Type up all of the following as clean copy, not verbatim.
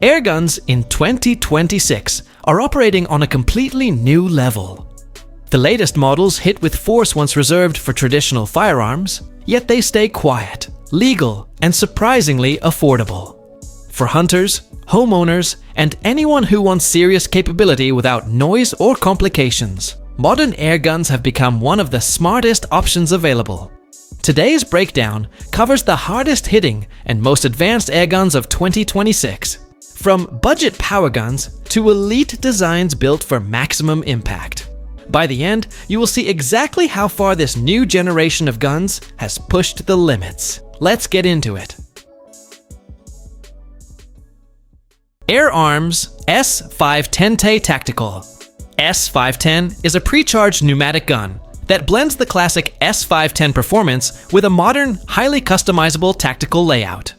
Air guns in 2026 are operating on a completely new level. The latest models hit with force once reserved for traditional firearms, yet they stay quiet, legal, and surprisingly affordable. For hunters, homeowners, and anyone who wants serious capability without noise or complications, modern air guns have become one of the smartest options available. Today's breakdown covers the hardest hitting and most advanced air guns of 2026. From budget power guns to elite designs built for maximum impact. By the end, you will see exactly how far this new generation of guns has pushed the limits. Let's get into it. Air Arms S510T Tactical. S510 is a pre-charged pneumatic gun that blends the classic S510 performance with a modern, highly customizable tactical layout.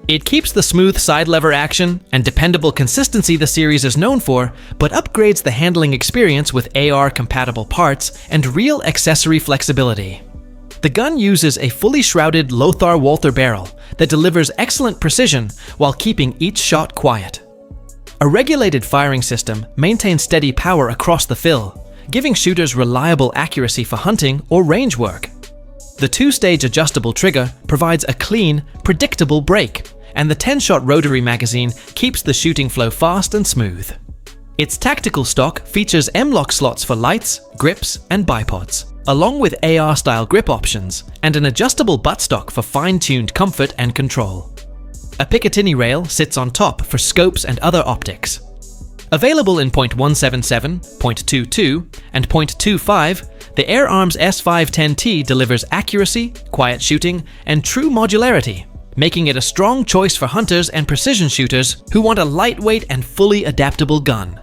It keeps the smooth side lever action and dependable consistency the series is known for, but upgrades the handling experience with AR-compatible parts and real accessory flexibility. The gun uses a fully shrouded Lothar-Walther barrel that delivers excellent precision while keeping each shot quiet. A regulated firing system maintains steady power across the fill, giving shooters reliable accuracy for hunting or range work. The two-stage adjustable trigger provides a clean, predictable break, and the 10-shot rotary magazine keeps the shooting flow fast and smooth. Its tactical stock features M-lock slots for lights, grips, and bipods, along with AR-style grip options and an adjustable buttstock for fine-tuned comfort and control. A Picatinny rail sits on top for scopes and other optics. Available in .177, .22, and .25, the Air Arms S510T delivers accuracy, quiet shooting, and true modularity, making it a strong choice for hunters and precision shooters who want a lightweight and fully adaptable gun.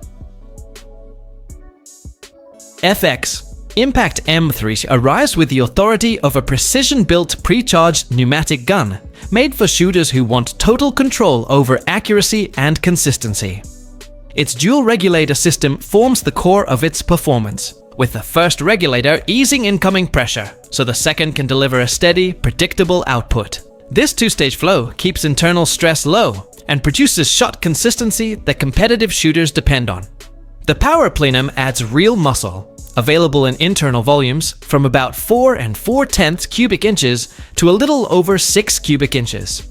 FX Impact M3 arrives with the authority of a precision-built pre-charged pneumatic gun made for shooters who want total control over accuracy and consistency. Its dual regulator system forms the core of its performance, with the first regulator easing incoming pressure so the second can deliver a steady, predictable output. This two-stage flow keeps internal stress low and produces shot consistency that competitive shooters depend on. The power plenum adds real muscle, available in internal volumes from about 4 4/10 cubic inches to a little over 6 cubic inches.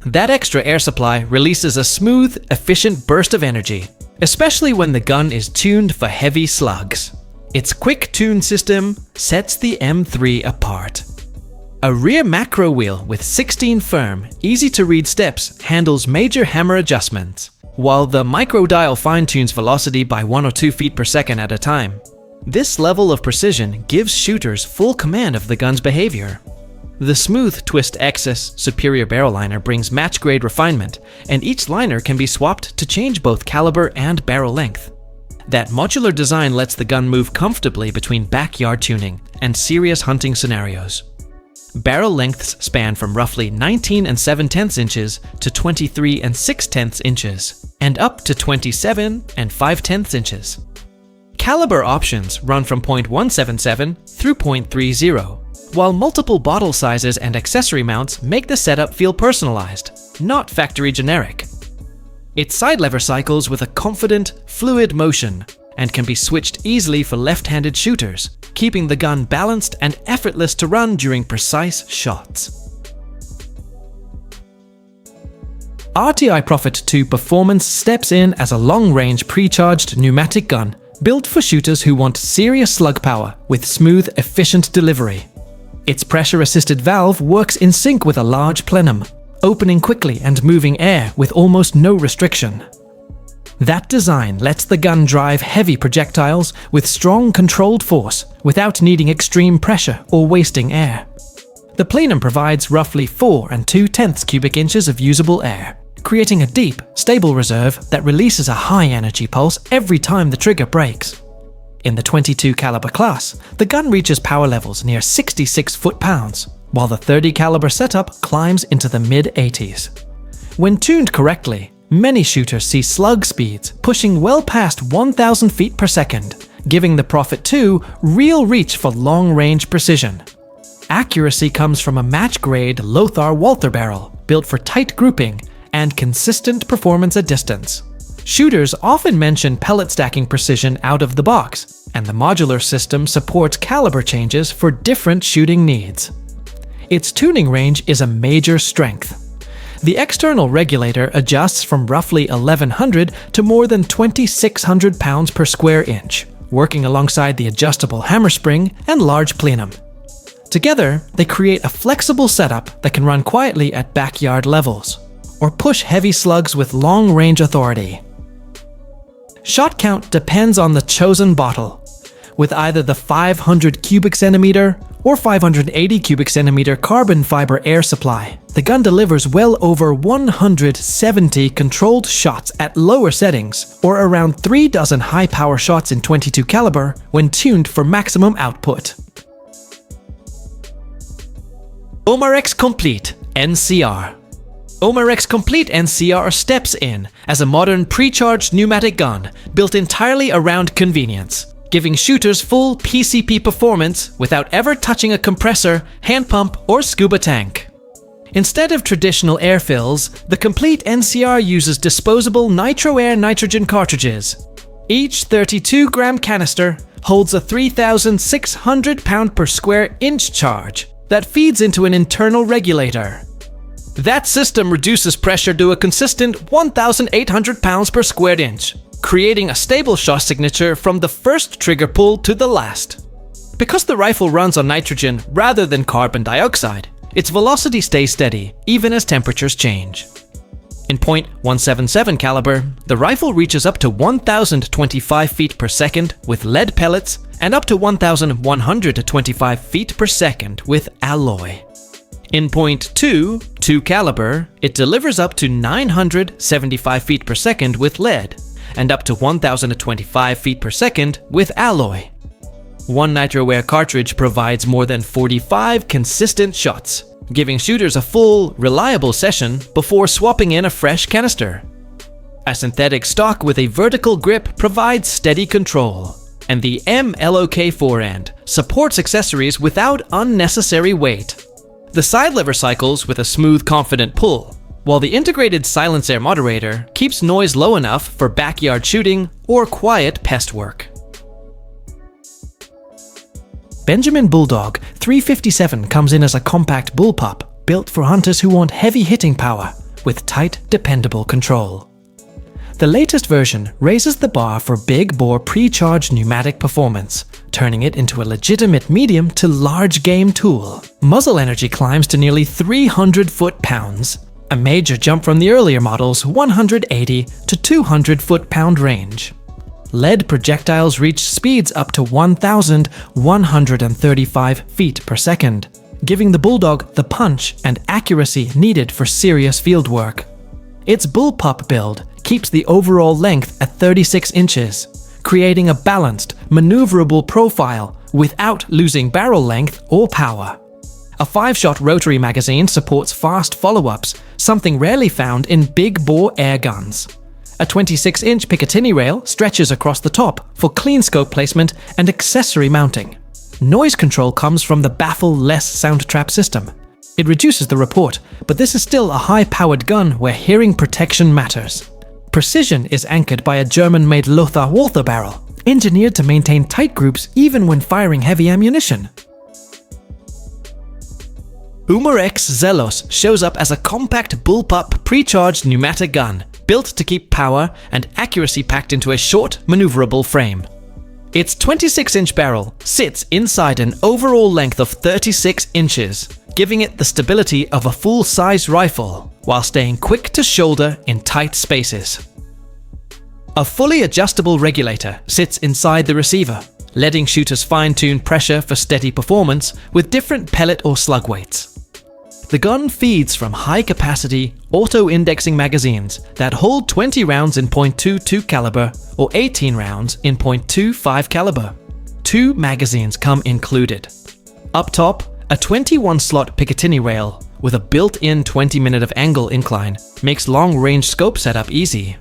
That extra air supply releases a smooth, efficient burst of energy, especially when the gun is tuned for heavy slugs. Its quick tune system sets the M3 apart. A rear macro wheel with 16 firm, easy-to-read steps handles major hammer adjustments, while the micro dial fine-tunes velocity by 1 or 2 feet per second at a time. This level of precision gives shooters full command of the gun's behavior. The smooth Twist XS superior barrel liner brings match-grade refinement, and each liner can be swapped to change both caliber and barrel length. That modular design lets the gun move comfortably between backyard tuning and serious hunting scenarios. Barrel lengths span from roughly 19 7/10 inches to 23 6/10 inches, and up to 27 5/10 inches. Caliber options run from .177 through .30, while multiple bottle sizes and accessory mounts make the setup feel personalized, not factory generic. Its side lever cycles with a confident, fluid motion and can be switched easily for left-handed shooters, keeping the gun balanced and effortless to run during precise shots. RTI Prophet 2 Performance steps in as a long-range pre-charged pneumatic gun built for shooters who want serious slug power with smooth, efficient delivery. Its pressure-assisted valve works in sync with a large plenum, opening quickly and moving air with almost no restriction. That design lets the gun drive heavy projectiles with strong controlled force without needing extreme pressure or wasting air. The plenum provides roughly 4 2/10 cubic inches of usable air, creating a deep, stable reserve that releases a high-energy pulse every time the trigger breaks. In the .22 caliber class, the gun reaches power levels near 66 foot-pounds, while the .30 caliber setup climbs into the mid-80s. When tuned correctly, many shooters see slug speeds pushing well past 1,000 feet per second, giving the Prophet 2 real reach for long-range precision. Accuracy comes from a match-grade Lothar-Walther barrel built for tight grouping and consistent performance at distance. Shooters often mention pellet stacking precision out of the box, and the modular system supports caliber changes for different shooting needs. Its tuning range is a major strength. The external regulator adjusts from roughly 1,100 to more than 2,600 pounds per square inch, working alongside the adjustable hammer spring and large plenum. Together, they create a flexible setup that can run quietly at backyard levels, or push heavy slugs with long-range authority. Shot count depends on the chosen bottle, with either the 500 cubic centimeter or 580 cubic centimeter carbon fiber air supply. The gun delivers well over 170 controlled shots at lower settings, or around 3 dozen high-power shots in .22 caliber when tuned for maximum output. Umarex Komplete NCR. Umarex Komplete NCR steps in as a modern pre-charged pneumatic gun built entirely around convenience, giving shooters full PCP performance without ever touching a compressor, hand pump, or scuba tank. Instead of traditional air fills, the Komplete NCR uses disposable nitro-air nitrogen cartridges. Each 32-gram canister holds a 3,600 pound per square inch charge that feeds into an internal regulator. That system reduces pressure to a consistent 1,800 pounds per square inch, creating a stable shot signature from the first trigger pull to the last. Because the rifle runs on nitrogen rather than carbon dioxide, its velocity stays steady even as temperatures change. In .177 caliber, the rifle reaches up to 1,025 feet per second with lead pellets and up to 1,125 feet per second with alloy. In .22 caliber, it delivers up to 975 feet per second with lead and up to 1,025 feet per second with alloy. One nitro-air cartridge provides more than 45 consistent shots, giving shooters a full, reliable session before swapping in a fresh canister. A synthetic stock with a vertical grip provides steady control, and the MLOK forend supports accessories without unnecessary weight. The side lever cycles with a smooth, confident pull, while the integrated silence air moderator keeps noise low enough for backyard shooting or quiet pest work. Benjamin Bulldog 357 comes in as a compact bullpup built for hunters who want heavy hitting power with tight, dependable control. The latest version raises the bar for big bore pre-charged pneumatic performance, turning it into a legitimate medium to large game tool. Muzzle energy climbs to nearly 300 foot-pounds, a major jump from the earlier model's 180 to 200 foot-pound range. Lead projectiles reach speeds up to 1,135 feet per second, giving the Bulldog the punch and accuracy needed for serious field work. Its bullpup build keeps the overall length at 36 inches, creating a balanced, maneuverable profile without losing barrel length or power. A 5-shot rotary magazine supports fast follow-ups, something rarely found in big-bore air guns. A 26-inch Picatinny rail stretches across the top for clean scope placement and accessory mounting. Noise control comes from the baffle-less sound trap system. It reduces the report, but this is still a high-powered gun where hearing protection matters. Precision is anchored by a German-made Lothar Walther barrel, engineered to maintain tight groups even when firing heavy ammunition. Umarex Zelos shows up as a compact bullpup pre-charged pneumatic gun, built to keep power and accuracy packed into a short, maneuverable frame. Its 26-inch barrel sits inside an overall length of 36 inches, giving it the stability of a full-size rifle, while staying quick to shoulder in tight spaces. A fully adjustable regulator sits inside the receiver, letting shooters fine-tune pressure for steady performance with different pellet or slug weights. The gun feeds from high-capacity, auto-indexing magazines that hold 20 rounds in .22 caliber or 18 rounds in .25 caliber. 2 magazines come included. Up top, a 21-slot Picatinny rail with a built-in 20-minute of angle incline makes long-range scope setup easy.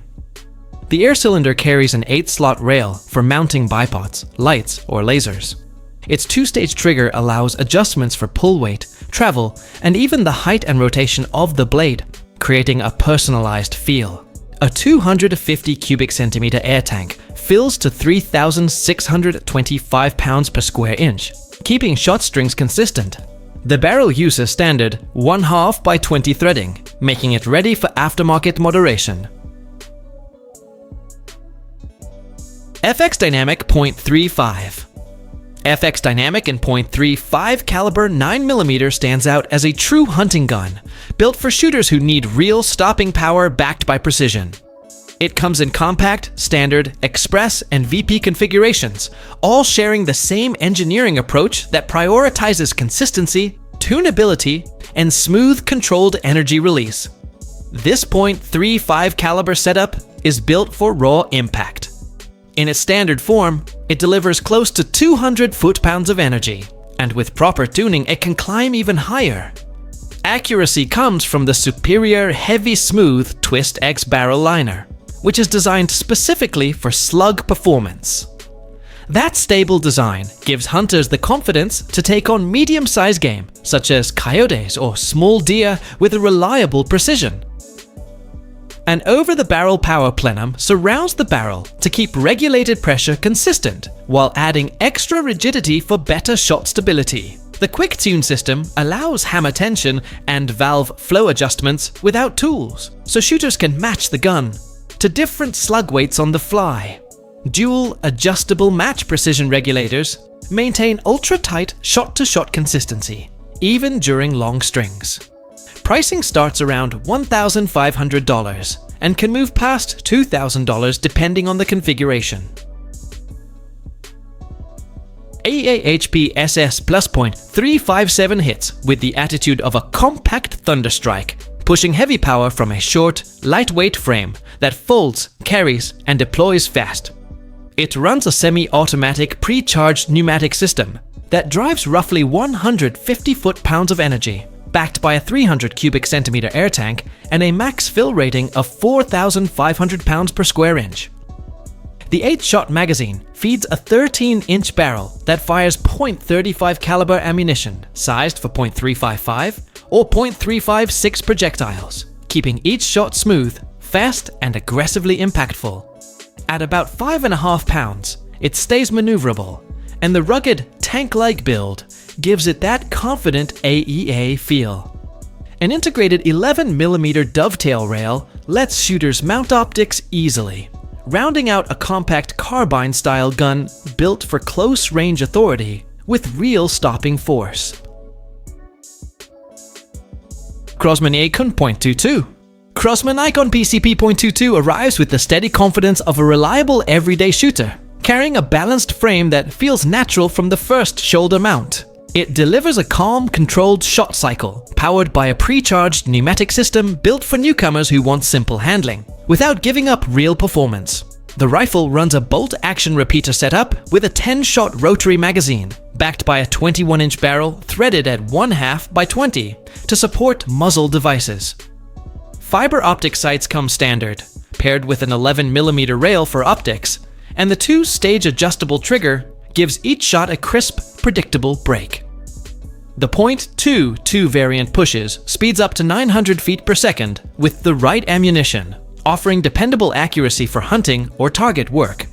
The air cylinder carries an 8-slot rail for mounting bipods, lights, or lasers. Its 2-stage trigger allows adjustments for pull weight, travel, and even the height and rotation of the blade, creating a personalized feel. A 250 cubic centimeter air tank fills to 3,625 pounds per square inch, keeping shot strings consistent. The barrel uses standard 1/2 by 20 threading, making it ready for aftermarket moderation. FX Dynamic .35. FX Dynamic in .35 caliber 9mm stands out as a true hunting gun, built for shooters who need real stopping power backed by precision. It comes in compact, standard, express, and VP configurations, all sharing the same engineering approach that prioritizes consistency, tunability, and smooth controlled energy release. This .35 caliber setup is built for raw impact. In its standard form, it delivers close to 200 foot-pounds of energy, and with proper tuning it can climb even higher. Accuracy comes from the superior heavy smooth Twist X barrel liner, which is designed specifically for slug performance. That stable design gives hunters the confidence to take on medium-sized game, such as coyotes or small deer, with a reliable precision. An over-the-barrel power plenum surrounds the barrel to keep regulated pressure consistent, while adding extra rigidity for better shot stability. The quick tune system allows hammer tension and valve flow adjustments without tools, so shooters can match the gun to different slug weights on the fly. Dual adjustable match precision regulators maintain ultra-tight shot-to-shot consistency, even during long strings. Pricing starts around $1,500 and can move past $2,000 depending on the configuration. AEA HP SS Plus .357 hits with the attitude of a compact thunderstrike, pushing heavy power from a short, lightweight frame that folds, carries, and deploys fast. It runs a semi-automatic pre-charged pneumatic system that drives roughly 150 foot-pounds of energy, backed by a 300 cubic centimeter air tank and a max fill rating of 4,500 pounds per square inch. The 8-shot magazine feeds a 13-inch barrel that fires .35 caliber ammunition, sized for .355 or .356 projectiles, keeping each shot smooth, fast, and aggressively impactful. At about 5.5 pounds, it stays maneuverable, and the rugged, tank-like build gives it that confident AEA feel. An integrated 11mm dovetail rail lets shooters mount optics easily, rounding out a compact carbine-style gun built for close-range authority with real stopping force. Crosman Icon .22. Crosman Icon PCP .22 arrives with the steady confidence of a reliable everyday shooter, carrying a balanced frame that feels natural from the first shoulder mount. It delivers a calm, controlled shot cycle, powered by a pre-charged pneumatic system built for newcomers who want simple handling, without giving up real performance. The rifle runs a bolt-action repeater setup with a 10-shot rotary magazine, backed by a 21-inch barrel threaded at 1/2 by 20 to support muzzle devices. Fiber optic sights come standard, paired with an 11mm rail for optics, and the 2-stage adjustable trigger gives each shot a crisp, predictable break. The .22 variant pushes speeds up to 900 feet per second with the right ammunition, offering dependable accuracy for hunting or target work.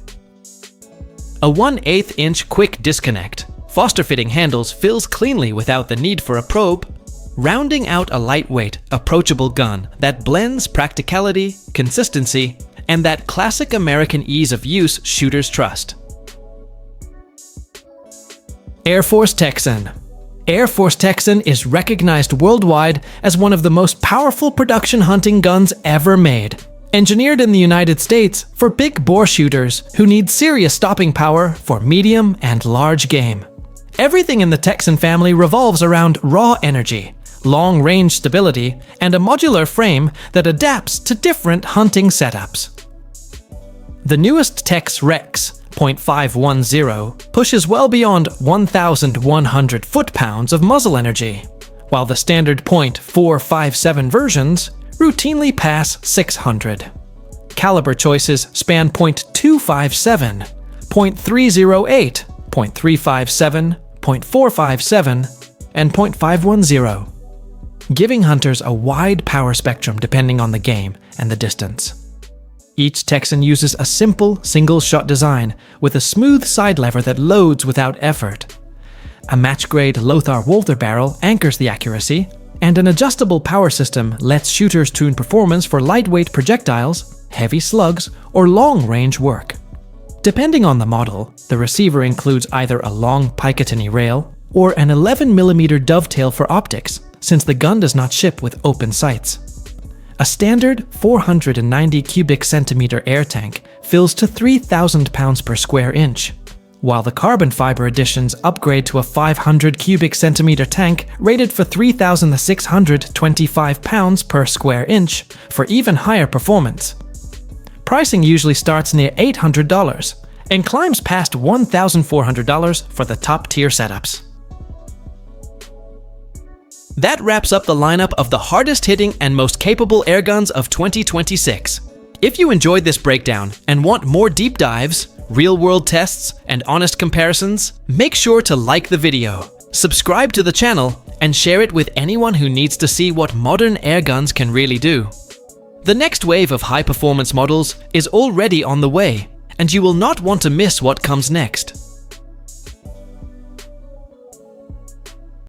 A 1/8 inch quick disconnect, Foster-fitting handles fills cleanly without the need for a probe, rounding out a lightweight, approachable gun that blends practicality, consistency, and that classic American ease of use shooters trust. AirForce Texan. AirForce Texan is recognized worldwide as one of the most powerful production hunting guns ever made. Engineered in the United States for big bore shooters who need serious stopping power for medium and large game. Everything in the Texan family revolves around raw energy, long-range stability, and a modular frame that adapts to different hunting setups. The newest Tex Rex .510 pushes well beyond 1,100 foot-pounds of muzzle energy, while the standard .457 versions routinely pass 600. Caliber choices span .257, .308, .357, .457, and .510. giving hunters a wide power spectrum depending on the game and the distance. Each Texan uses a simple single-shot design with a smooth side lever that loads without effort. A match-grade Lothar Walther barrel anchors the accuracy, and an adjustable power system lets shooters tune performance for lightweight projectiles, heavy slugs, or long-range work. Depending on the model, the receiver includes either a long Picatinny rail or an 11mm dovetail for optics, since the gun does not ship with open sights. A standard 490 cubic centimeter air tank fills to 3,000 pounds per square inch, while the carbon fiber editions upgrade to a 500 cubic centimeter tank rated for 3,625 pounds per square inch for even higher performance. Pricing usually starts near $800 and climbs past $1,400 for the top-tier setups. That wraps up the lineup of the hardest-hitting and most capable airguns of 2026. If you enjoyed this breakdown and want more deep dives, real-world tests, and honest comparisons, make sure to like the video, subscribe to the channel, and share it with anyone who needs to see what modern airguns can really do. The next wave of high-performance models is already on the way, and you will not want to miss what comes next.